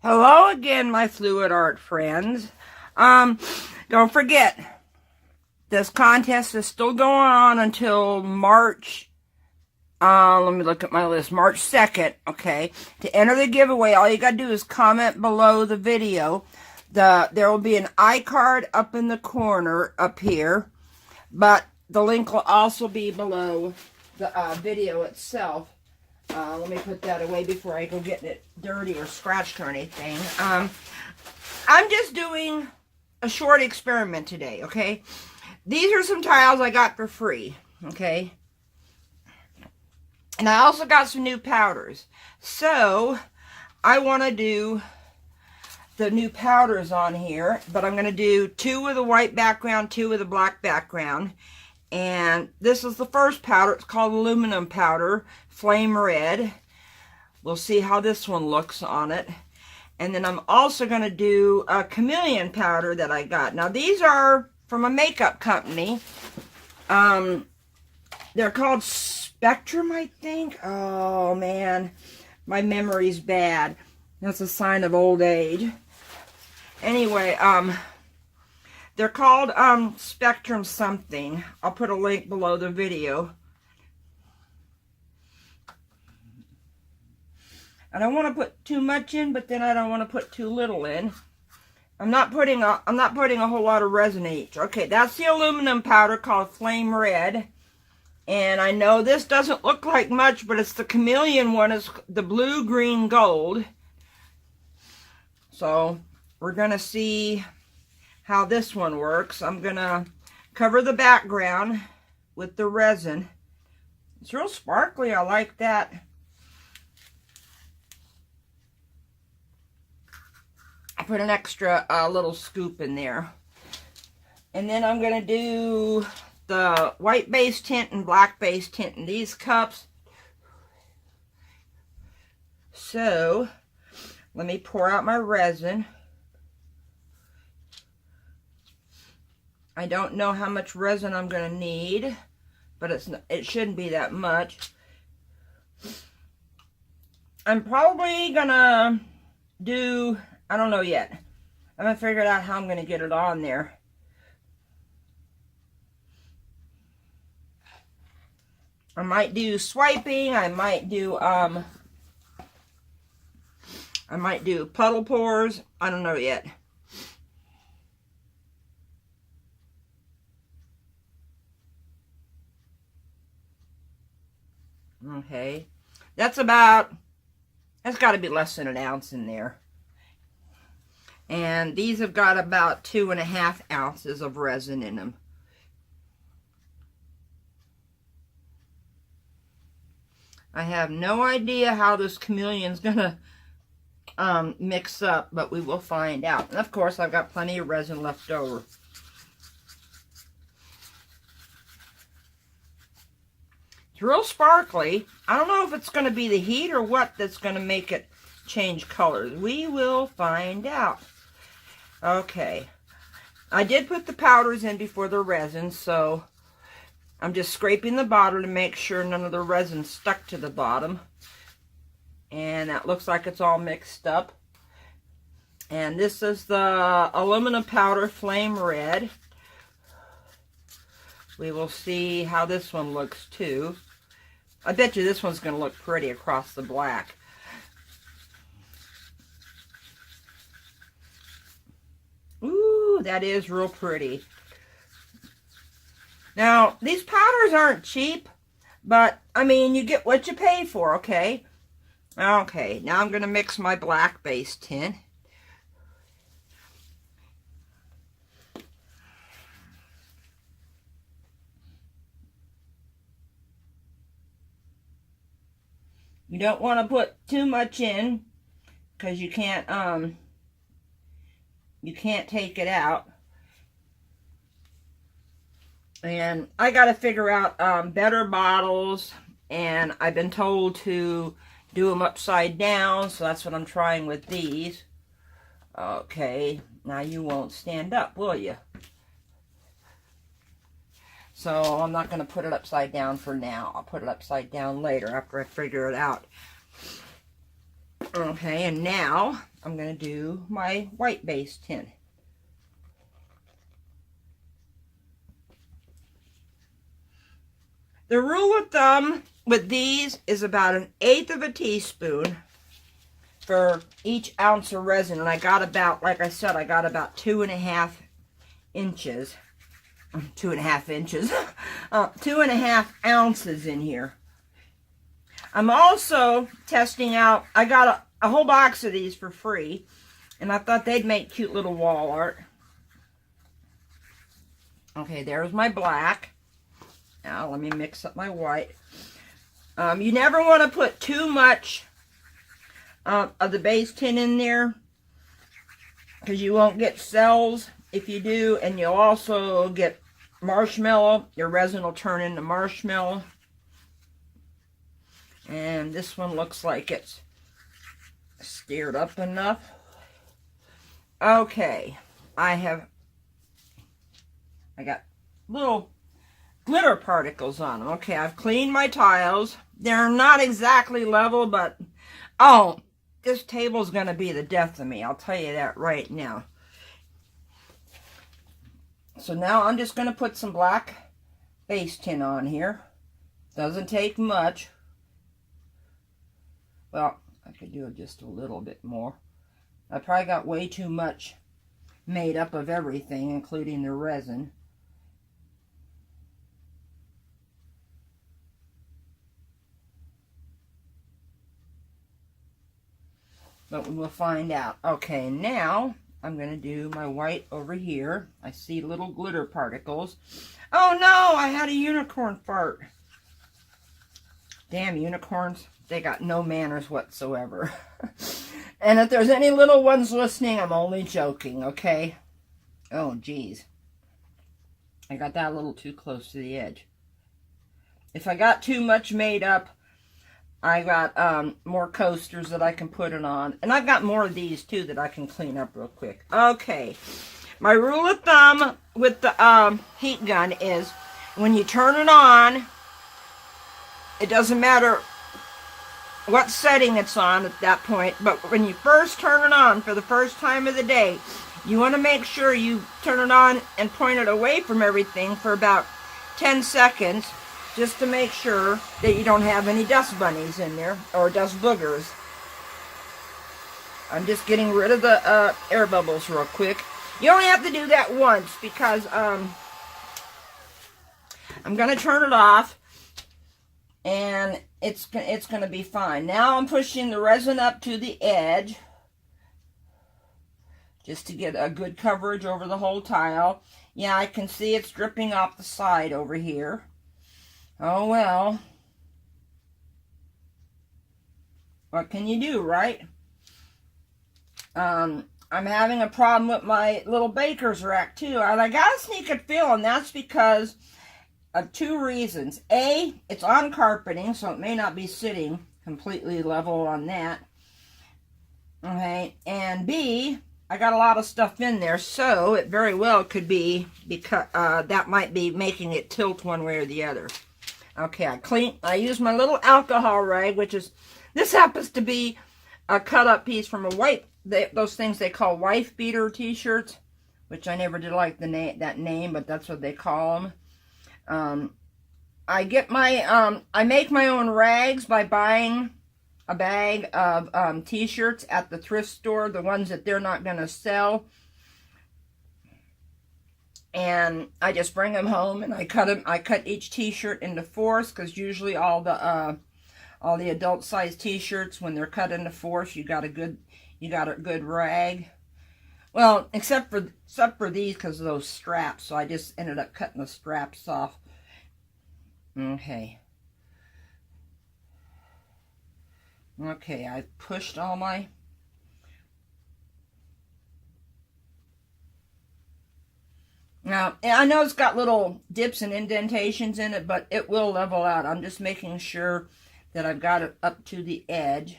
Hello again, my fluid art friends. Don't forget, this contest is still going on until March. Let me look at my list. March 2nd, okay? To enter the giveaway, all you gotta do is comment below the video. There will be an iCard up in the corner up here, but the link will also be below the video itself. Let me put that away before I go getting it dirty or scratched or anything. I'm just doing a short experiment today, okay? These are some tiles I got for free, okay? And I also got some new powders. So, I want to do the new powders on here, but I'm going to do 2 with a white background, 2 with a black background. And this is the first powder. It's called aluminum powder, flame red. We'll see how this one looks on it. And then I'm also going to do a chameleon powder that I got. Now these are from a makeup company. They're called Spectrum, I think. Oh man, my memory's bad. That's a sign of old age. Anyway, they're called Spectrum something. I'll put a link below the video. I don't want to put too much in, but then I don't want to put too little in. I'm not putting a whole lot of resin each. Okay, that's the aluminum powder called Flame Red. And I know this doesn't look like much, but it's the chameleon one. It's the blue, green, gold. So we're going to see how this one works. I'm going to cover the background with the resin. It's real sparkly. I like that. I put an extra little scoop in there. And then I'm going to do the white base tint and black base tint in these cups. So, let me pour out my resin. I don't know how much resin I'm going to need, but it shouldn't be that much. I'm probably going to do, I don't know yet. I haven't figured out how I'm going to get it on there. I might do swiping, I might do puddle pours. I don't know yet. Okay, that's got to be less than an ounce in there. And these have got about 2.5 ounces of resin in them. I have no idea how this chameleon's gonna mix up, but we will find out. And of course, I've got plenty of resin left over. It's real sparkly. I don't know if it's going to be the heat or what that's going to make it change colors. We will find out. Okay. I did put the powders in before the resin, so I'm just scraping the bottom to make sure none of the resin stuck to the bottom. And that looks like it's all mixed up. And this is the aluminum powder Flame Red. We will see how this one looks too. I bet you this one's going to look pretty across the black. Ooh, that is real pretty. Now, these powders aren't cheap, but, I mean, you get what you pay for, okay? Okay, now I'm going to mix my black base tint. You don't want to put too much in, because you can't take it out. And I got to figure out better bottles, and I've been told to do them upside down, so that's what I'm trying with these. Okay, now you won't stand up, will you? So I'm not going to put it upside down for now. I'll put it upside down later after I figure it out. Okay, and now I'm going to do my white base tint. The rule of thumb with these is about 1/8 of a teaspoon for each ounce of resin. And I got about, like I said, I got about 2.5 inches. 2.5 inches. 2.5 ounces in here. I'm also testing out, I got a whole box of these for free. And I thought they'd make cute little wall art. Okay, there's my black. Now let me mix up my white. You never want to put too much of the base tint in there, because you won't get cells if you do, and you'll also get marshmallow. Your resin will turn into marshmallow. And this one looks like it's stirred up enough. Okay, I got little glitter particles on them. Okay, I've cleaned my tiles. They're not exactly level, but oh, this table's going to be the death of me. I'll tell you that right now. So now I'm just going to put some black base tint on here. Doesn't take much. Well, I could do just a little bit more. I probably got way too much made up of everything, including the resin. But we will find out. Okay, now I'm going to do my white over here. I see little glitter particles. Oh no, I had a unicorn fart. Damn unicorns. They got no manners whatsoever. And if there's any little ones listening, I'm only joking, okay? Oh, geez. I got that a little too close to the edge. If I got too much made up, I got more coasters that I can put it on. And I've got more of these, too, that I can clean up real quick. Okay. My rule of thumb with the heat gun is when you turn it on, it doesn't matter what setting it's on at that point, but when you first turn it on for the first time of the day, you want to make sure you turn it on and point it away from everything for about 10 seconds, just to make sure that you don't have any dust bunnies in there, or dust boogers. I'm just getting rid of the air bubbles real quick. You only have to do that once, because I'm going to turn it off, and it's going to be fine. Now I'm pushing the resin up to the edge, just to get a good coverage over the whole tile. Yeah, I can see it's dripping off the side over here. Oh well. What can you do, right? I'm having a problem with my little baker's rack too. And I got a sneaking feeling that's because of two reasons. A, it's on carpeting, so it may not be sitting completely level on that. Okay, and B, I got a lot of stuff in there, so it very well could be because that might be making it tilt one way or the other. Okay, I use my little alcohol rag, which is, this happens to be a cut up piece from a white, those things they call wife beater t-shirts, which I never did like that name, but that's what they call them. I get my, I make my own rags by buying a bag of t-shirts at the thrift store, the ones that they're not going to sell. And I just bring them home and I cut them. I cut each t-shirt into fourths, because usually all the adult size t-shirts, when they're cut into fourths, you got a good rag. Well, except for these, because of those straps. So I just ended up cutting the straps off. Okay. Okay, I pushed all my... Now, I know it's got little dips and indentations in it, but it will level out. I'm just making sure that I've got it up to the edge.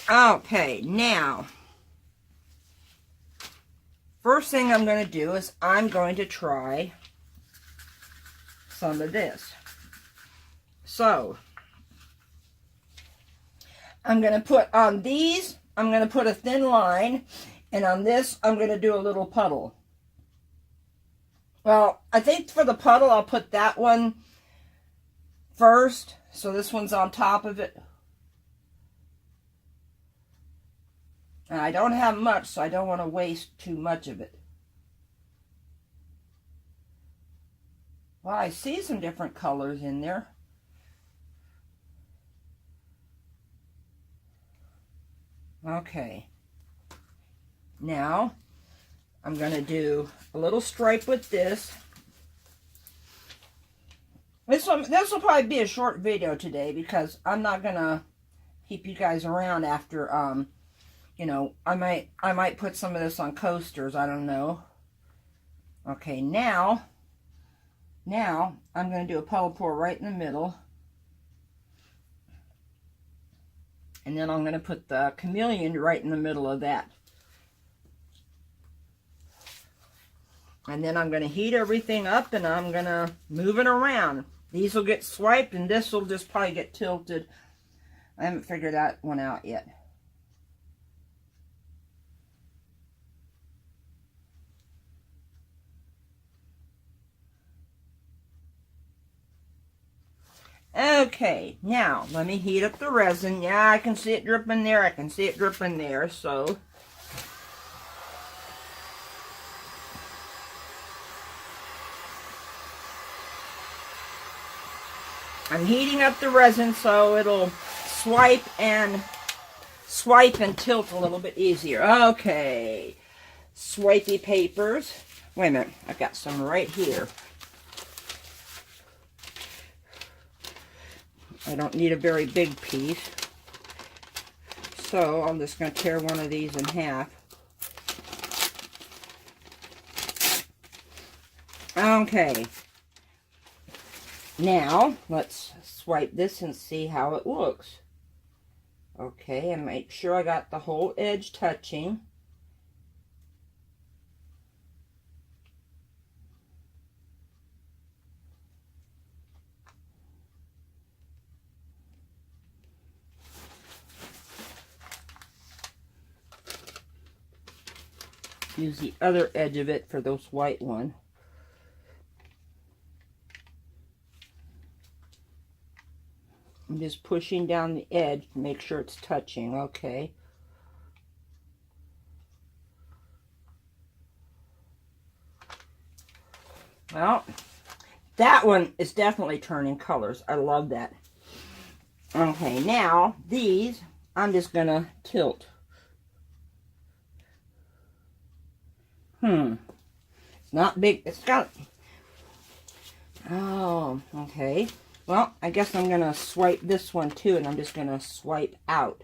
Okay, now, first thing I'm going to do is I'm going to try some of this. So, I'm going to put on these, I'm going to put a thin line, and on this, I'm going to do a little puddle. Well, I think for the puddle, I'll put that one first. So this one's on top of it. And I don't have much, so I don't want to waste too much of it. Well, I see some different colors in there. Okay. Now, I'm going to do a little stripe with this. This will probably be a short video today because I'm not going to keep you guys around after, you know, I might put some of this on coasters. I don't know. Okay, now I'm going to do a puddle pour right in the middle. And then I'm going to put the chameleon right in the middle of that. And then I'm going to heat everything up and I'm going to move it around. These will get swiped and this will just probably get tilted. I haven't figured that one out yet. Okay, now let me heat up the resin. Yeah, I can see it dripping there. I can see it dripping there. So I'm heating up the resin so it'll swipe and tilt a little bit easier. Okay, swipey papers. Wait a minute, I've got some right here. I don't need a very big piece. So I'm just going to tear one of these in half. Okay. Now, let's swipe this and see how it looks. Okay, and make sure I got the whole edge touching. Use the other edge of it for those white ones. I'm just pushing down the edge to make sure it's touching. Okay. Well, that one is definitely turning colors. I love that. Okay, now these I'm just going to tilt. It's not big. It's got... Oh, okay. Well, I guess I'm going to swipe this one too, and I'm just going to swipe out.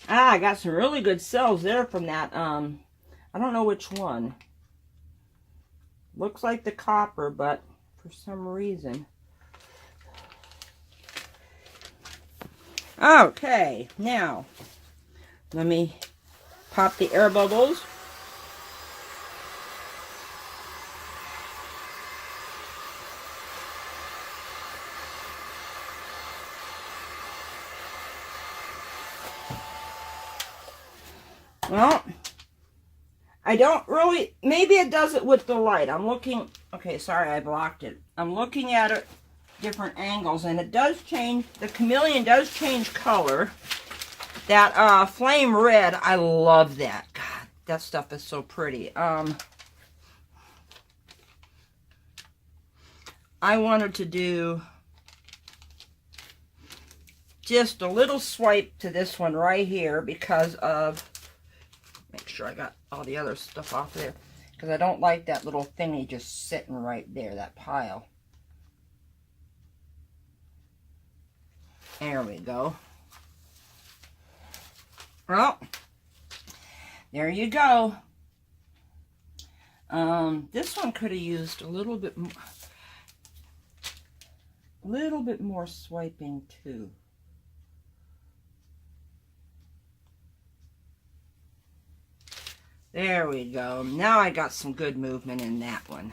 Ah, I got some really good cells there from that, I don't know which one. Looks like the copper, but for some reason. Okay, now, let me pop the air bubbles. Well, I don't really, maybe it does it with the light. I'm looking, okay, sorry, I blocked it. I'm looking at it different angles, and it does change, the chameleon does change color. That flame red, I love that. God, that stuff is so pretty. I wanted to do just a little swipe to this one right here because of, make sure I got all the other stuff off there, because I don't like that little thingy just sitting right there, that pile. There we go. Well, there you go. This one could have used a little bit more swiping too. There we go. Now I got some good movement in that one.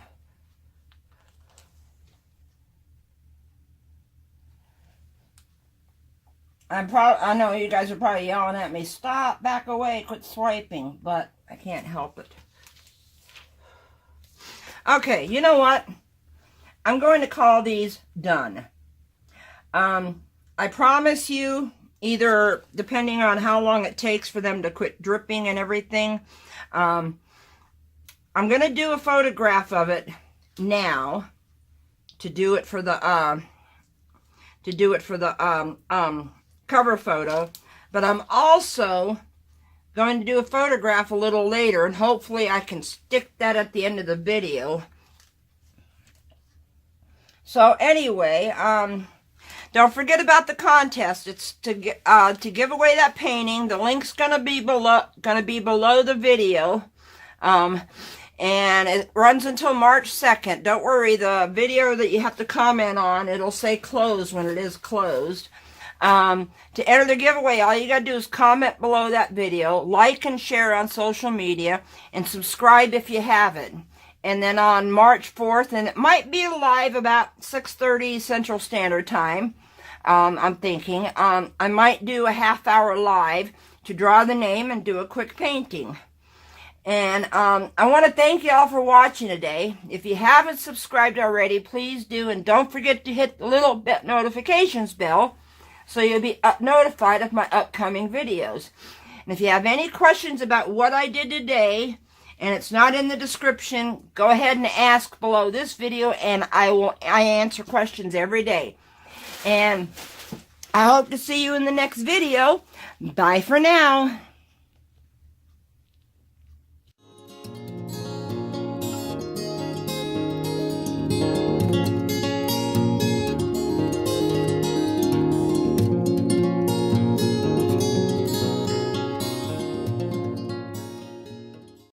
I know you guys are probably yelling at me, stop, back away, quit swiping, but I can't help it. Okay, you know what? I'm going to call these done. I promise you, either depending on how long it takes for them to quit dripping and everything, I'm going to do a photograph of it now to do it for the cover photo, but I'm also going to do a photograph a little later, and hopefully I can stick that at the end of the video. So anyway, don't forget about the contest. It's to give away that painting. The link's gonna be below the video, and it runs until March 2nd. Don't worry, the video that you have to comment on, it'll say closed when it is closed. To enter the giveaway, all you gotta do is comment below that video, like and share on social media, and subscribe if you haven't. And then on March 4th, and it might be live about 6:30 Central Standard Time, I'm thinking, I might do a half-hour live to draw the name and do a quick painting. And I want to thank you all for watching today. If you haven't subscribed already, please do, and don't forget to hit the little bit notifications bell so you'll be notified of my upcoming videos. And if you have any questions about what I did today, and it's not in the description, go ahead and ask below this video, and I answer questions every day. And I hope to see you in the next video. Bye for now.